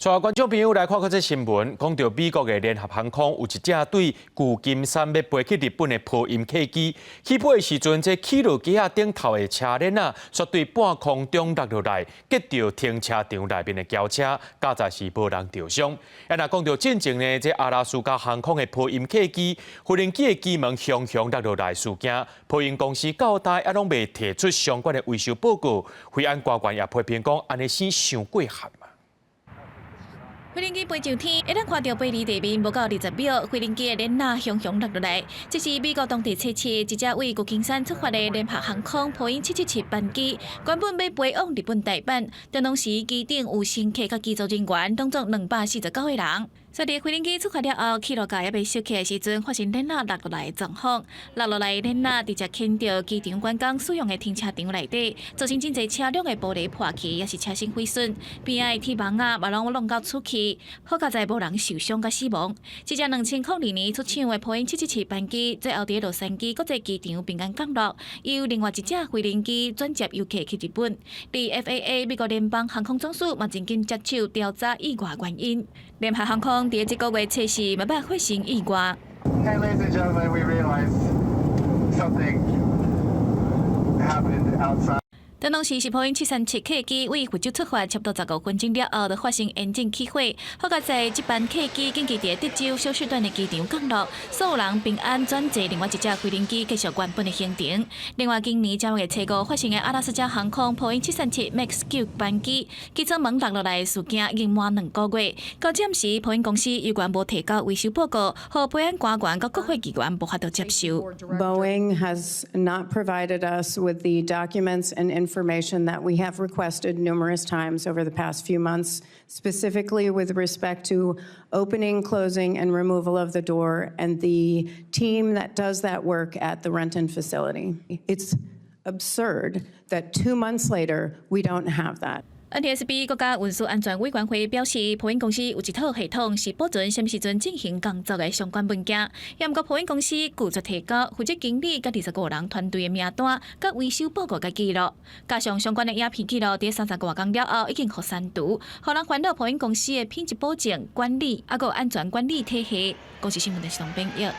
所有观众朋友来看看这新闻，讲到美国的联合航空有一架对旧金山要飞去日本的波音客机，起飞的时阵，这起落机顶头的车链却对半空中落落来，击到停车场内面的轿车，加在是无人受伤。若讲到进前呢，这阿拉斯加航空的波音客机，无人机的机门向落落来事件，波音公司到代也拢未提出相关的维修报告，飞安官员也批评讲，安尼先伤过限嘛。 飞行机飞上天，一旦看到飞离地面无到20秒，飞行机的链那向落落来。这是美国当地测试一架为旧金山出发的联合航空波音777班机，原本要飞往日本大阪，但当时机顶有乘客甲机组人员，当作249个人。 随着飞行机出发了后，起落架也被收起的时阵，发生链那落落来的状况。落落来的链那直接牵到机场员工使用的停车场内底，造成真侪车辆的玻璃破去，也是车身毁损。边仔的铁网嘛拢弄到出去，好在无人受伤甲死亡。这架2002年出厂的波音777班机，最后伫洛杉矶国际机场平安降落，由另外一架飞行机转接游客去日本。而 FAA 美国联邦航空总署嘛真紧接手调查意外原因。联合航空 伫这个月测试，慢慢发生意外。Hey, ladies and gentlemen, we realize something happened outside. 当时是波音737客机为福州出发，差不多15分钟了后，就发生引擎起火。好在这班客机紧急伫德州休斯顿的机场降落，所有人平安转坐另外一架飞行机继续原本的行程。另外，今年9月初5发生的阿拉斯加航空波音737 MAX 9班机机舱门落落来的事件，已经满2个月。到暂时，波音公司依然无提交维修报告，和飞安官员甲国会议员无法度接受。Boeing has not provided us with the documents and information that we have requested numerous times over the past few months, specifically with respect to opening, closing, and removal of the door, and the team that does that work at the Renton facility. It's absurd that 2 months later, we don't have that. NTSB 国家运输安全委员会表示，波音公司有一套系统是保存什么时阵进行工作的相关文件。也毋过，波音公司拒绝提交负责经理甲25个人团队的名单、甲维修报告甲记录，加上相关的影片记录，伫30多天了后已经互删除，互人烦恼波音公司的品质保证、管理，还有安全管理体系。公司新闻的是董炳耀。